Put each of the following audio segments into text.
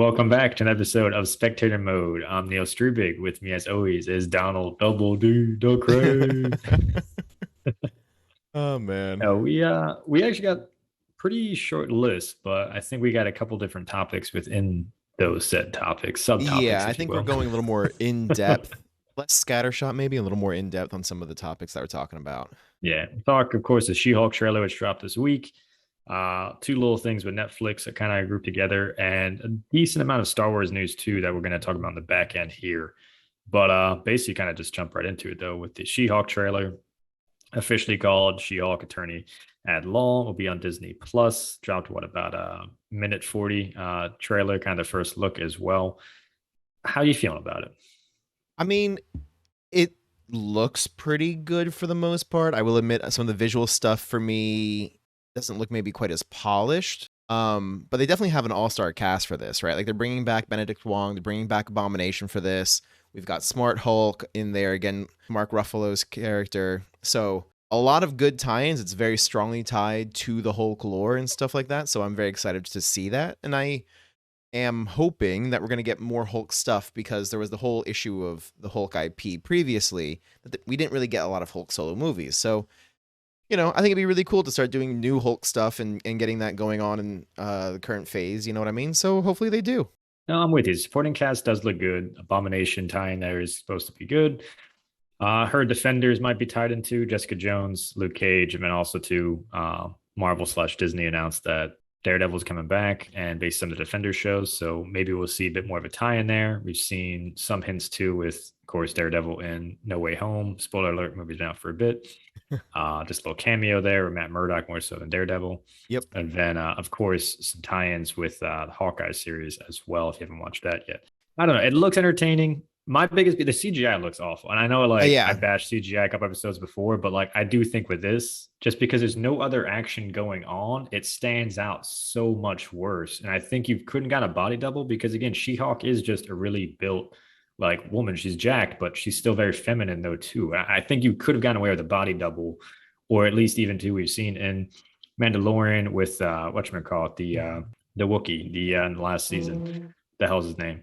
Welcome back to an episode of Spectator Mode. I'm Neil Strebig. With me, as always, is Donald Double D DeCray. Oh man. We actually got pretty short list, but I think we got a couple different topics within those said topics, Yeah, subtopics, I if you think we're will. going a little more in depth, less scattershot, maybe a little more in depth on some of the topics that we're talking about. Yeah, talk of course the She-Hulk trailer which dropped this week. Two little things with Netflix that kind of grouped together, and a decent amount of Star Wars news too that we're going to talk about in the back end here. But basically, kind of just jump right into it though with the She-Hulk trailer, officially called She-Hulk Attorney at Law, will be on Disney Plus. Dropped what about a minute 40 trailer, kind of first look as well. How are you feeling about it? I mean, it looks pretty good for the most part. I will admit some of the visual stuff for me doesn't look maybe quite as polished. But they definitely have an all-star cast for this, right? Like they're bringing back Benedict Wong, they're bringing back Abomination for this. We've got Smart Hulk in there again, Mark Ruffalo's character. So a lot of good tie-ins. It's very strongly tied to the Hulk lore and stuff like that. So I'm very excited to see that, and I am hoping that we're going to get more Hulk stuff because there was the whole issue of the Hulk IP previously that we didn't really get a lot of Hulk solo movies. So, I think it'd be really cool to start doing new Hulk stuff and getting that going on in the current phase. You know what I mean? So hopefully they do. No, I'm with you. Supporting cast does look good. Abomination tie in there is supposed to be good. Her defenders might be tied into Jessica Jones, Luke Cage, and then also to Marvel slash Disney announced that Daredevil's coming back and based on the Defender shows. So maybe we'll see a bit more of a tie in there. We've seen some hints too with, of course, Daredevil in No Way Home. Spoiler alert, movie's been out for a bit. Just a little cameo there with Matt Murdock more so than Daredevil. Yep. And then, of course, some tie ins with the Hawkeye series as well, if you haven't watched that yet. I don't know. It looks entertaining. My biggest the CGI looks awful, and I know I Yeah. bashed CGI a couple episodes before, but I do think with this, just because there's no other action going on, it stands out so much worse. And I think you couldn't got a body double because again, She-Hulk is just a really built woman. She's jacked, but she's still very feminine though too. I think you could have gotten away with a body double, or at least even two we've seen in Mandalorian with whatchamacallit, the Wookiee, in the last season. The hell's his name?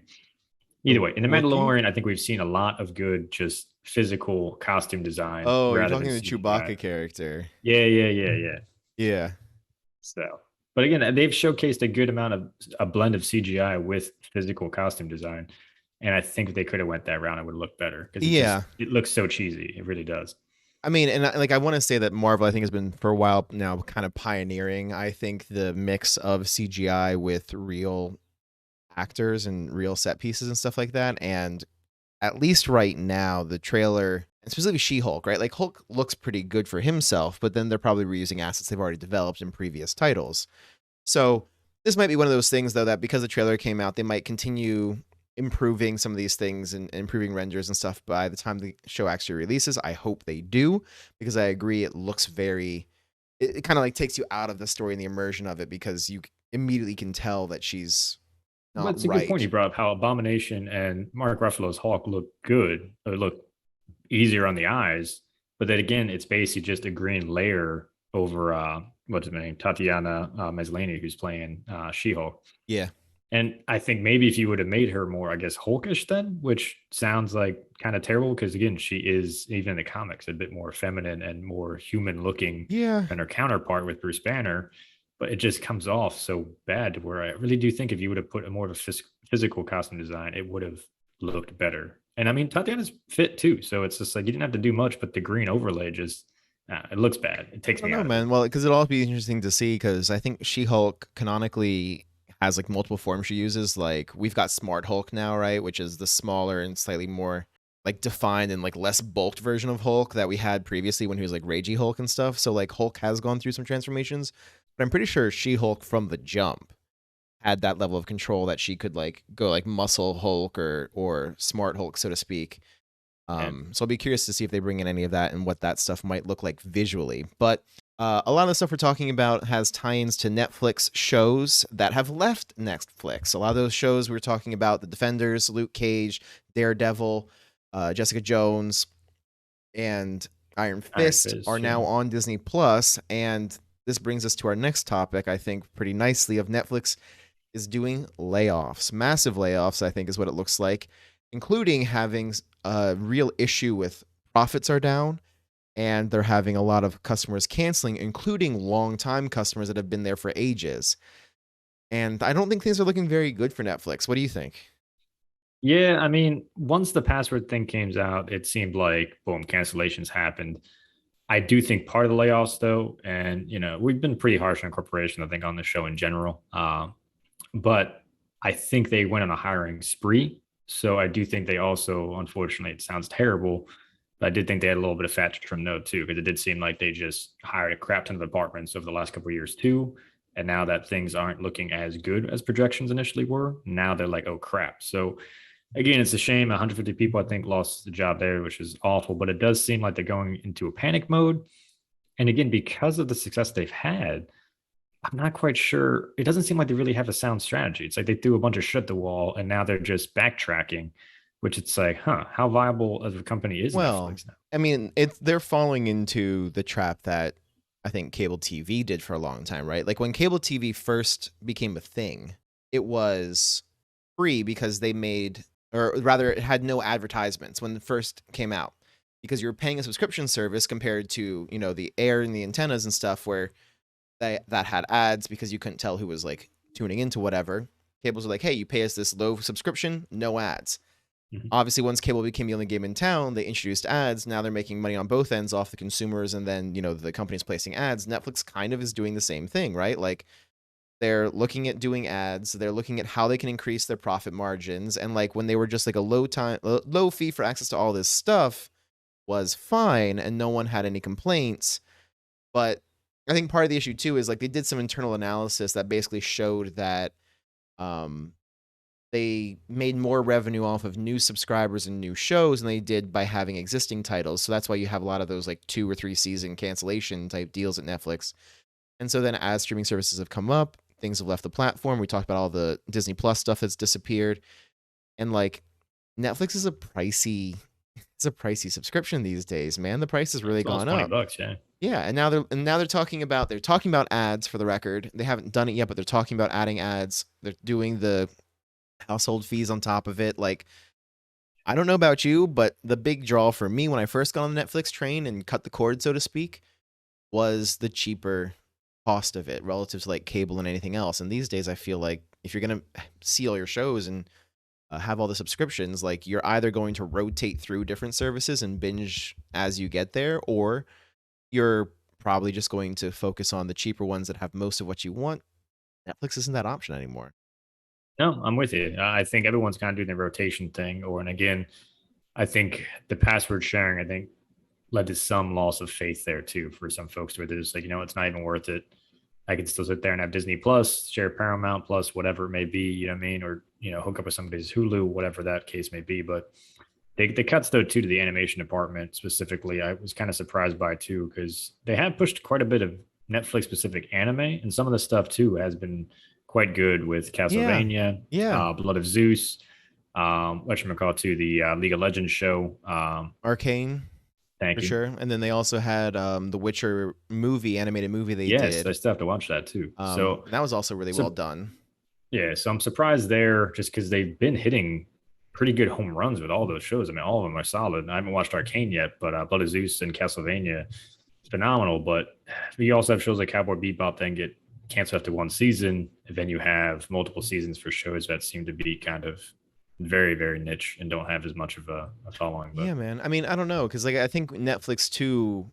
Either way, in the Wookie? Mandalorian, I think we've seen a lot of good just physical costume design Oh, you're rather than talking the CGI. Chewbacca character. Yeah. Yeah. So, but again, they've showcased a good amount of a blend of CGI with physical costume design, and I think if they could have went that route, it would look better because Yeah. it looks so cheesy. It really does. I mean, and I want to say that Marvel, I think, has been for a while now kind of pioneering. I think the mix of CGI with real actors and real set pieces and stuff like that. And at least right now, the trailer, and specifically She-Hulk, right? Like Hulk looks pretty good for himself, but then they're probably reusing assets they've already developed in previous titles. So this might be one of those things, though, that because the trailer came out, they might continue improving some of these things and improving renders and stuff by the time the show actually releases. I hope they do, because I agree it looks it kind of like takes you out of the story and the immersion of it, because you immediately can tell that she's But not it's a good point right. you brought up how Abomination and Mark Ruffalo's Hulk look good, or look easier on the eyes. But then again, it's basically just a green layer over what's her name, Tatiana Maslany, who's playing She-Hulk. Yeah. And I think maybe if you would have made her more, I guess, Hulkish then, which sounds like kind of terrible because again, she is even in the comics a bit more feminine and more human looking Yeah. than her counterpart with Bruce Banner. But it just comes off so bad to where I really do think if you would have put a more of a physical costume design, it would have looked better. And I mean, Tatiana's fit too, so it's just like you didn't have to do much, but the green overlay just it looks bad. It I takes don't me know, out of it. man. Well, because it'll all be interesting to see, because I think She-Hulk canonically has like multiple forms she uses. Like we've got Smart Hulk now, right? Which is the smaller and slightly more like defined and like less bulked version of Hulk that we had previously when he was like Ragey Hulk and stuff. So like Hulk has gone through some transformations, but I'm pretty sure She-Hulk from the jump had that level of control that she could like go like Muscle Hulk or Smart Hulk, so to speak. Yeah. So I'll be curious to see if they bring in any of that and what that stuff might look like visually. But a lot of the stuff we're talking about has tie-ins to Netflix shows that have left Netflix. A lot of those shows we're talking about, The Defenders, Luke Cage, Daredevil, Jessica Jones, and Iron Iron Fist are Fist, yeah. now on Disney Plus. And this brings us to our next topic, I think, pretty nicely, of Netflix is doing layoffs, massive layoffs, I think is what it looks like, including having a real issue with profits are down and they're having a lot of customers canceling, including long-time customers that have been there for ages. And I don't think things are looking very good for Netflix. What do you think? Yeah, I mean, once the password thing came out, it seemed like boom, cancellations happened. I do think part of the layoffs, though, and we've been pretty harsh on corporations, I think, on the show in general. But I think they went on a hiring spree. So I do think they also, unfortunately, it sounds terrible, but I did think they had a little bit of fat to trim though too, because it did seem like they just hired a crap ton of departments over the last couple of years too. And now that things aren't looking as good as projections initially were, now they're like, oh crap. So again, it's a shame. 150 people, I think, lost the job there, which is awful. But it does seem like they're going into a panic mode. And again, because of the success they've had, I'm not quite sure. It doesn't seem like they really have a sound strategy. It's like they threw a bunch of shit at the wall and now they're just backtracking, which it's like, huh, how viable as a company is Well, Netflix now? I mean, they're falling into the trap that I think cable TV did for a long time, right? Like when cable TV first became a thing, it was free because they made, or rather, it had no advertisements when it first came out because you were paying a subscription service compared to, the air and the antennas and stuff where that had ads because you couldn't tell who was like tuning into whatever. Cables were like, hey, you pay us this low subscription, no ads. Mhm. Obviously, once cable became the only game in town, they introduced ads. Now they're making money on both ends off the consumers and then, the companies placing ads. Netflix kind of is doing the same thing, right? Like they're looking at doing ads, they're looking at how they can increase their profit margins. And like when they were just like a low fee for access to all this stuff was fine and no one had any complaints. But I think part of the issue too is like they did some internal analysis that basically showed that um they made more revenue off of new subscribers and new shows than they did by having existing titles. So that's why you have a lot of those like 2 or 3 season cancellation type deals at Netflix. And so then as streaming services have come up, things have left the platform. We talked about all the Disney Plus stuff that's disappeared. And like Netflix is a pricey subscription these days, man. The price has really It's almost gone 20 up. bucks, yeah. Yeah, and now they're talking about ads for the record. They haven't done it yet, but they're talking about adding ads. They're doing the household fees on top of it. Like, I don't know about you, but the big draw for me when I first got on the Netflix train and cut the cord, so to speak, was the cheaper cost of it relative to like cable and anything else. And these days, I feel like if you're gonna see all your shows and have all the subscriptions, like you're either going to rotate through different services and binge as you get there, or you're probably just going to focus on the cheaper ones that have most of what you want. Netflix isn't that option anymore. No, I'm with you. I think everyone's kind of doing the rotation thing. And again, I think the password sharing, I think, led to some loss of faith there too for some folks where they're just like, it's not even worth it. I can still sit there and have Disney Plus, share Paramount Plus, whatever it may be, you know what I mean? Or, hook up with somebody's Hulu, whatever that case may be. But the cuts though too to the animation department specifically, I was kind of surprised by too, because they have pushed quite a bit of Netflix specific anime, and some of the stuff too has been quite good with Yeah. Castlevania, Yeah. Blood of Zeus, whatchamacallit to the League of Legends show. Arcane, for Thank you. sure. And then they also had the Witcher animated movie they Yes, I did. still have to watch that too. So, That was also really well so done. yeah, so I'm surprised there just because they've been hitting pretty good home runs with all those shows. I mean, all of them are solid. I haven't watched Arcane yet, but Blood of Zeus and Castlevania is phenomenal. But you also have shows like Cowboy Bebop then get canceled after one season. And then you have multiple seasons for shows that seem to be kind of very, very niche and don't have as much of a following. But Yeah, man. I mean, I don't know, because like I think Netflix too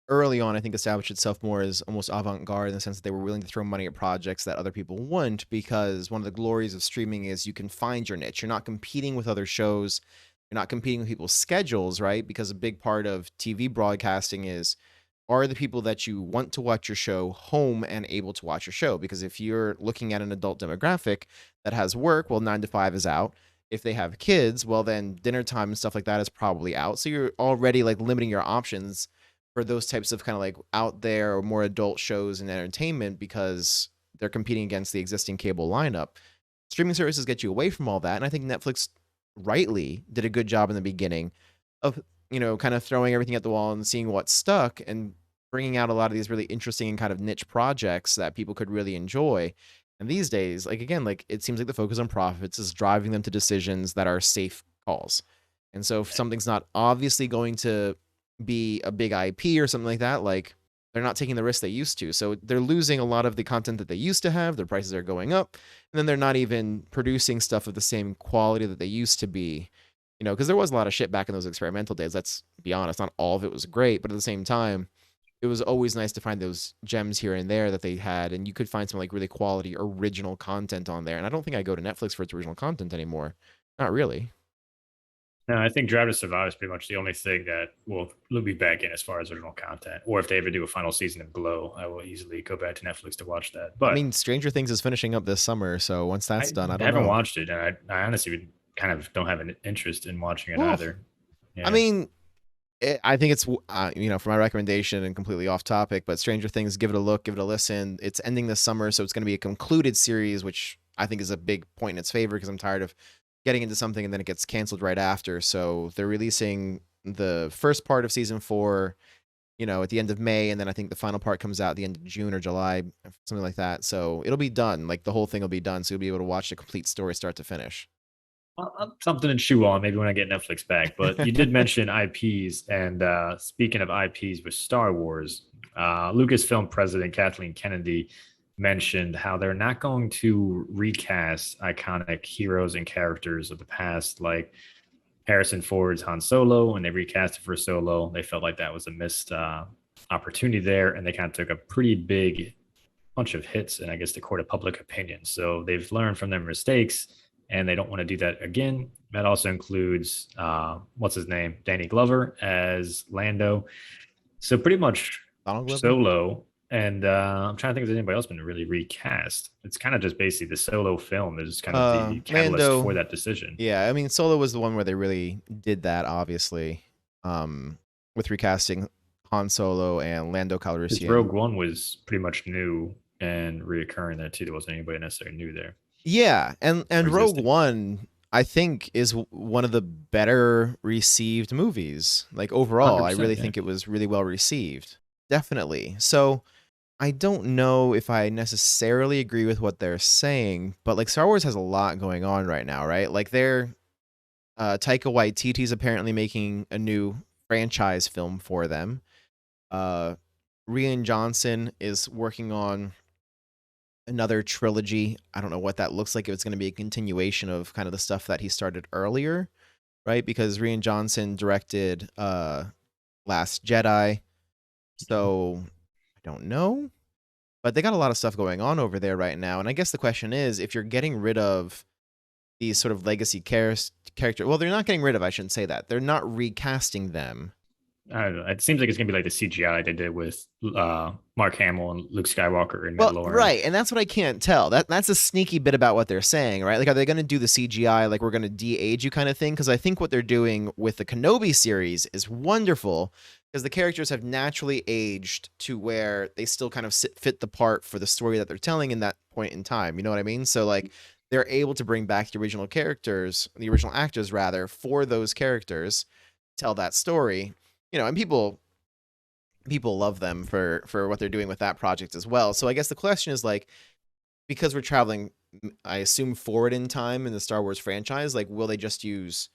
early on, I think established itself more as almost avant-garde in the sense that they were willing to throw money at projects that other people wouldn't, because one of the glories of streaming is you can find your niche. You're not competing with other shows. You're not competing with people's schedules, right? Because a big part of TV broadcasting is, are the people that you want to watch your show home and able to watch your show? Because if you're looking at an adult demographic that has work, well, 9 to 5 is out. If they have kids, well, then dinner time and stuff like that is probably out. So you're already like limiting your options for those types of kind of like out there or more adult shows and entertainment because they're competing against the existing cable lineup. Streaming services get you away from all that. And I think Netflix rightly did a good job in the beginning of, kind of throwing everything at the wall and seeing what stuck and bringing out a lot of these really interesting and kind of niche projects that people could really enjoy. And these days, like again, like it seems like the focus on profits is driving them to decisions that are safe calls. And so if something's not obviously going to be a big IP or something like that, like they're not taking the risk they used to. So they're losing a lot of the content that they used to have. Their prices are going up, and then they're not even producing stuff of the same quality that they used to be. You know, because there was a lot of shit back in those experimental days. Let's be honest, not all of it was great, but at the same time, it was always nice to find those gems here and there that they had, and you could find some like really quality original content on there. And I don't think I go to Netflix for its original content anymore. Not really. No, I think Drive to Survive is pretty much the only thing that will be back in as far as original content. Or if they ever do a final season of Glow, I will easily go back to Netflix to watch that. I But mean, Stranger Things is finishing up this summer, so once that's I done, I don't haven't know. watched it, and I honestly kind of don't have an interest in watching it Well, either. I Yeah. mean, I think it's you know, for my recommendation and completely off topic, but Stranger Things, give it a look, give it a listen. It's ending this summer, so it's going to be a concluded series, which I think is a big point in its favor because I'm tired of getting into something and then it gets canceled right after. So they're releasing the first part of season 4, you know, at the end of May, and then I think the final part comes out at the end of June or July, something like that. So it'll be done, like the whole thing will be done, so you'll be able to watch the complete story start to finish. Something to chew on maybe when I get Netflix back. But you did mention IPs, and speaking of IPs with Star Wars, Lucasfilm president Kathleen Kennedy mentioned how they're not going to recast iconic heroes and characters of the past, like Harrison Ford's Han Solo. When they recast it for Solo, they felt like that was a missed opportunity there, and they kind of took a pretty big bunch of hits and I guess the court of public opinion. So they've learned from their mistakes and they don't want to do that again. That also includes what's his name, Danny Glover as Lando. So pretty much Donald Glover? Solo, and I'm trying to think if there's anybody else been really recast. It's kind of just basically the Solo film is kind of the catalyst Lando. for that decision. Yeah, I mean, Solo was the one where they really did that, obviously, with recasting Han Solo and Lando Because Calrissian. Rogue One was pretty much new and reoccurring there too. There wasn't anybody necessarily new there Yeah, and or Rogue existing. One, I think, is one of the better received movies. Like overall, I really 100%, yeah. think it was really well received. Definitely. So I don't know if I necessarily agree with what they're saying, but like Star Wars has a lot going on right now, right? Like they're Taika Waititi's apparently making a new franchise film for them. Uh, Rian Johnson is working on another trilogy. I don't know what that looks like. If it's going to be a continuation of kind of the stuff that he started earlier, right? Because Rian Johnson directed Last Jedi. So I don't know. But they got a lot of stuff going on over there right now. And I guess the question is, if you're getting rid of these sort of legacy character, well, they're not getting rid of, I shouldn't say that. They're not recasting them. I don't know. It seems like it's gonna be like the CGI they did with Mark Hamill and Luke Skywalker in Well, Mandalorian. right, and that's what I can't tell. That's a sneaky bit about what they're saying, right? Like, are they going to do the CGI, like we're going to de-age you kind of thing? Because I think what they're doing with the Kenobi series is wonderful, because the characters have naturally aged to where they still kind of fit the part for the story that they're telling in that point in time. You know what I mean? So like, they're able to bring back the original characters, the original actors rather, for those characters, tell that story. You know, and people love them for what they're doing with that project as well. So I guess the question is like, because we're traveling, I assume forward in time in the Star Wars franchise, like will they just use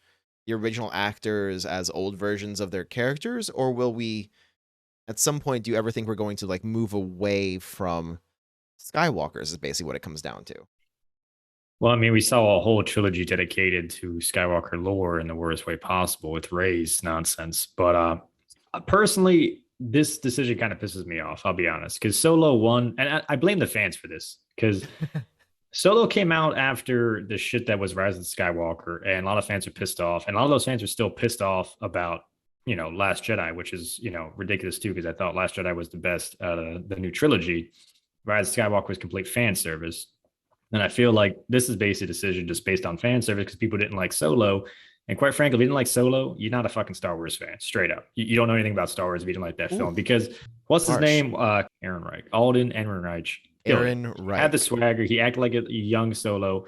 the original actors as old versions of their characters, or will we at some point, do you ever think we're going to like move away from Skywalkers is basically what it comes down to. Well, I mean, we saw a whole trilogy dedicated to Skywalker lore in the worst way possible with Rey's nonsense. But personally, this decision kind of pisses me off. I'll be honest, because Solo won, and I blame the fans for this because Solo came out after the shit that was Rise of Skywalker, and a lot of fans are pissed off, and a lot of those fans are still pissed off about Last Jedi, which is ridiculous too, because I thought Last Jedi was the best out of the new trilogy. Rise of Skywalker was complete fan service, and I feel like this is basically a decision just based on fan service because people didn't like Solo. And quite frankly, if you didn't like Solo, you're not a fucking Star Wars fan, straight up. You don't know anything about Star Wars if you didn't like that Ooh, film. Because what's his harsh. name? Aaron Reich. Alden Ehrenreich killed it. Aaron Had the Reich. swagger. He acted like a young Solo.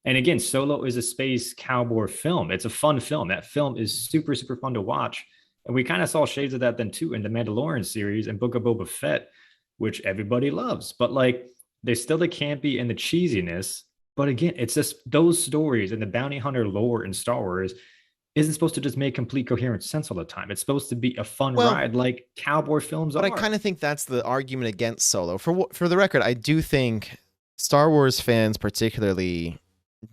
And again, Solo is a space cowboy film. It's a fun film. That film is super, super fun to watch. And we kind of saw shades of that then too in the Mandalorian series and Book of Boba Fett, which everybody loves. But like There's still the campy and the cheesiness, but again, it's just those stories and the bounty hunter lore in Star Wars isn't supposed to just make complete coherent sense all the time. It's supposed to be a fun Well, ride like cowboy films but I kind are. of think that's the argument against Solo. For the record, I do think Star Wars fans particularly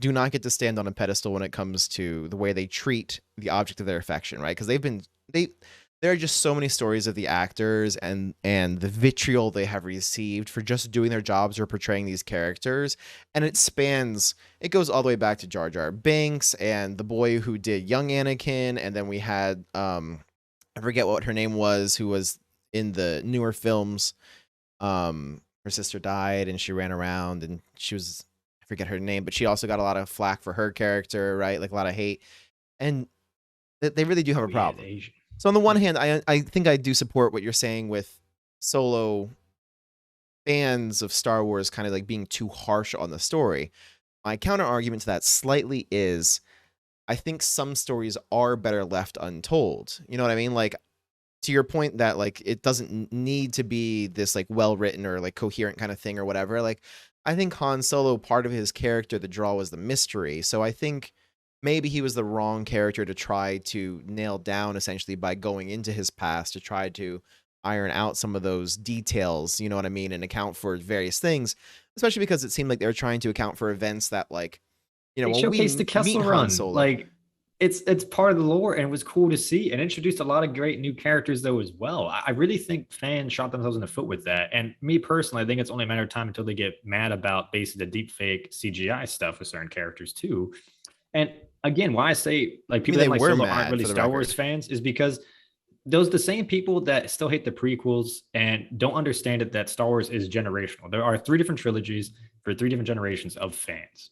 do not get to stand on a pedestal when it comes to the way they treat the object of their affection, right? Because they there are just so many stories of the actors and the vitriol they have received for just doing their jobs or portraying these characters, and it goes all the way back to Jar Jar Binks and the boy who did young Anakin, and then we had I forget what her name was, who was in the newer films. Her sister died and she ran around and she was, I forget her name, but she also got a lot of flack for her character, right? Like a lot of hate. And they really do have Oh a yeah, the problem. Asian. So on the one Yeah. hand, I think I do support what you're saying with Solo fans of Star Wars kind of like being too harsh on the story. My counter argument to that slightly is I think some stories are better left untold. You know what I mean? Like, to your point that like it doesn't need to be this like well written or like coherent kind of thing or whatever. Like, I think Han Solo, part of his character, the draw was the mystery. So I think maybe he was the wrong character to try to nail down essentially by going into his past to try to iron out some of those details, you know what I mean, and account for various things, especially because it seemed like they were trying to account for events that like, They when we showcased the meet Kessel Han Run. Solo. Like it's part of the lore and it was cool to see and introduced a lot of great new characters though as well. I really think fans shot themselves in the foot with that. And me personally, I think it's only a matter of time until they get mad about basically the deep fake CGI stuff with certain characters too. And again, why I say like I mean, people they that like were Solo aren't mad really for the Star Wars record. fans is because those the same people that still hate the prequels and don't understand it that Star Wars is generational. There are three different trilogies for three different generations of fans.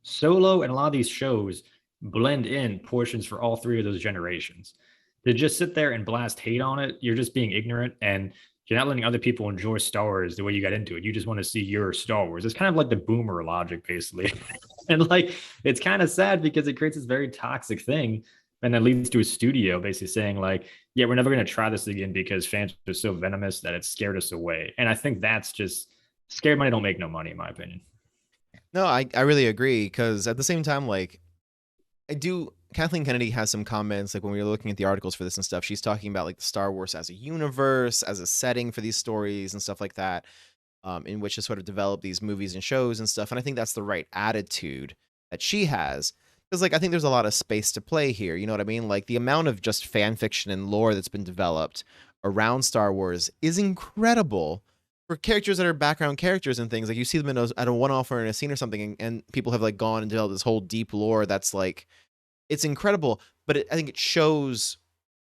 Solo and a lot of these shows blend in portions for all three of those generations. To just sit there and blast hate on it, you're just being ignorant and you're not letting other people enjoy Star Wars the way you got into it. You just want to see your Star Wars. It's kind of like the boomer logic, basically. And like, it's kind of sad because it creates this very toxic thing. And that leads to a studio basically saying, like, yeah, we're never going to try this again because fans are so venomous that it scared us away. And I think that's just scared money don't make no money, in my opinion. No, I really agree because at the same time, like I do. Kathleen Kennedy has some comments like when we were looking at the articles for this and stuff. She's talking about like Star Wars as a universe, as a setting for these stories and stuff like that, in which to sort of develop these movies and shows and stuff. And I think that's the right attitude that she has because like I think there's a lot of space to play here. You know what I mean? Like the amount of just fan fiction and lore that's been developed around Star Wars is incredible for characters that are background characters and things. Like you see them at a one-off or in a scene or something, and people have like gone and developed this whole deep lore that's like it's incredible, but I think it shows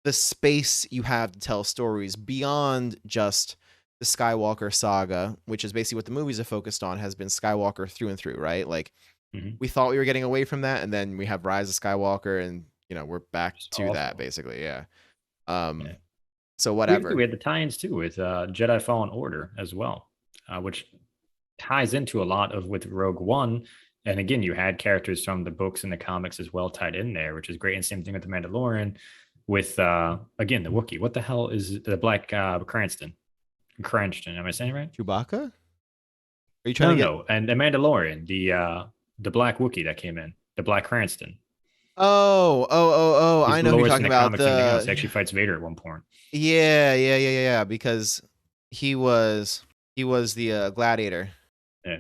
the space you have to tell stories beyond just the Skywalker saga, which is basically what the movies are focused on, has been Skywalker through and through, right? Like Mm-hmm. we thought we were getting away from that, and then we have Rise of Skywalker, and we're back It's to that awful. basically, yeah. Yeah. So We whatever. had the tie-ins too with Jedi Fallen Order as well, which ties into a lot of with Rogue One. And again, you had characters from the books and the comics as well tied in there, which is great. And same thing with the Mandalorian, with again the Wookiee. What the hell is the Black Cranston? Cranston, am I saying it right? Chewbacca? Are you trying No, to no, get? no. And the Mandalorian, the Black Wookiee that came in, the Black Cranston. Oh! He's I the know who you're lowest in talking the about. comics and everything else. He actually fights Vader at one point. Yeah. Because he was the gladiator. Yeah.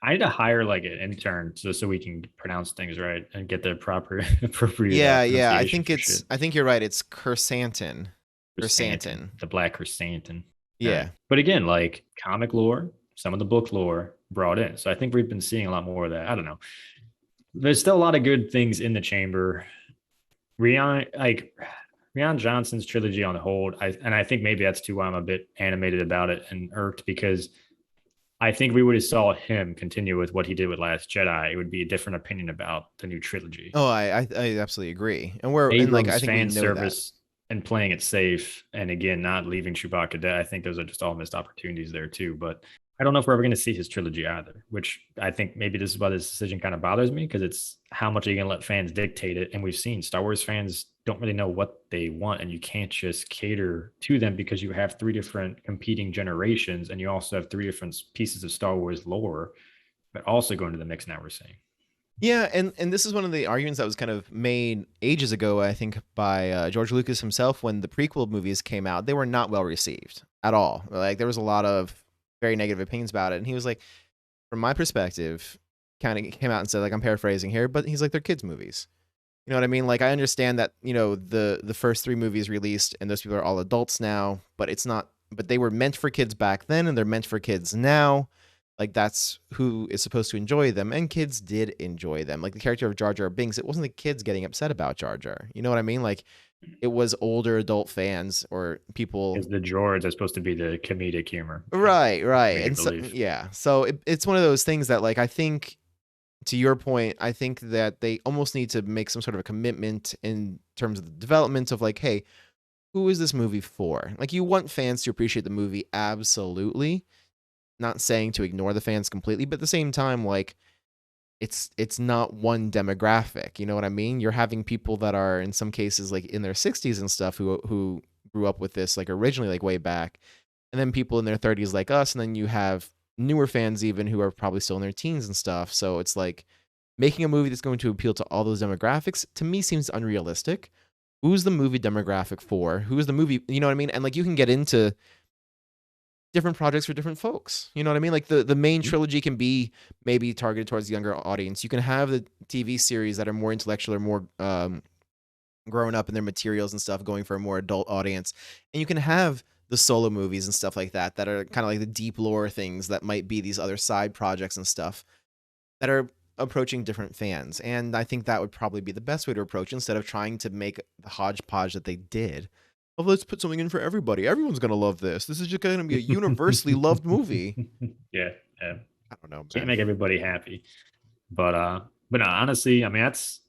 I need to hire like an intern so we can pronounce things right and get the proper appropriate Yeah. I pronunciation think for shit. you're right. It's Kersantin. Chrysanthemum, Kersantin. the black chrysanthemum. All right. Yeah. But again, like comic lore, some of the book lore brought in. So I think we've been seeing a lot more of that. I don't know. There's still a lot of good things in the chamber. Rian Johnson's trilogy on the hold. I think maybe that's too why I'm a bit animated about it and irked because I think we would have saw him continue with what he did with Last Jedi. It would be a different opinion about the new trilogy. Oh, I absolutely agree. And like I Abrams think we fan know that. service and playing it safe, and again, not leaving Chewbacca dead. I think those are just all missed opportunities there too. But I don't know if we're ever going to see his trilogy either, which I think maybe this is why this decision kind of bothers me because it's how much are you going to let fans dictate it? And we've seen Star Wars fans don't really know what they want, and you can't just cater to them because you have three different competing generations, and you also have three different pieces of Star Wars lore, but also going to the mix now. We're saying, Yeah, and this is one of the arguments that was kind of made ages ago, I think, by George Lucas himself when the prequel movies came out. They were not well received at all. Like there was a lot of very negative opinions about it, and he was like, from my perspective, kind of came out and said, like, I'm paraphrasing here, but he's like, they're kids movies. You know what I mean? Like I understand that the first three movies released, and those people are all adults now, but it's not. But they were meant for kids back then, and they're meant for kids now. Like that's who is supposed to enjoy them, and kids did enjoy them. Like the character of Jar Jar Binks, it wasn't the kids getting upset about Jar Jar. You know what I mean? Like it was older adult fans or people. because the droids are supposed to be the comedic humor, Right, right, comedic and so relief. yeah, so it's one of those things that like I think to your point, I think that they almost need to make some sort of a commitment in terms of the development of like, hey, who is this movie for? Like you want fans to appreciate the movie, absolutely. Not saying to ignore the fans completely, but at the same time, like it's not one demographic. You know what I mean? You're having people that are in some cases like in their 60s and stuff who grew up with this like originally like way back, and then people in their 30s like us, and then you have newer fans even who are probably still in their teens and stuff. So it's like making a movie that's going to appeal to all those demographics to me seems unrealistic. Who's the movie demographic for? Who is the movie? You know what I mean? And like you can get into different projects for different folks. You know what I mean? Like the main trilogy can be maybe targeted towards the younger audience. You can have the TV series that are more intellectual or more grown up in their materials and stuff, going for a more adult audience. And you can have the solo movies and stuff like that that are kind of like the deep lore things that might be these other side projects and stuff that are approaching different fans. And I think that would probably be the best way to approach it, instead of trying to make the hodgepodge that they did. Oh, let's put something in for everybody. Everyone's going to love this. This is just going to be a universally loved movie. Yeah, yeah. I don't know, Can't man. make everybody happy. But no, honestly, I mean that's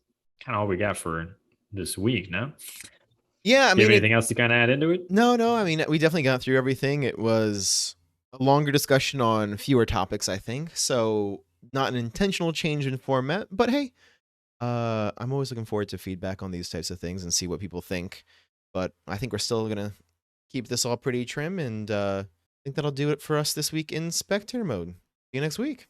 kind of all we got for this week. No, Yeah, I do you mean, have anything else to kind of add into it? no, I mean, we definitely got through everything. It was a longer discussion on fewer topics, I think. So, not an intentional change in format, but hey, I'm always looking forward to feedback on these types of things and see what people think. But I think we're still gonna keep this all pretty trim, and I think that'll do it for us this week in Spectator Mode. See you next week.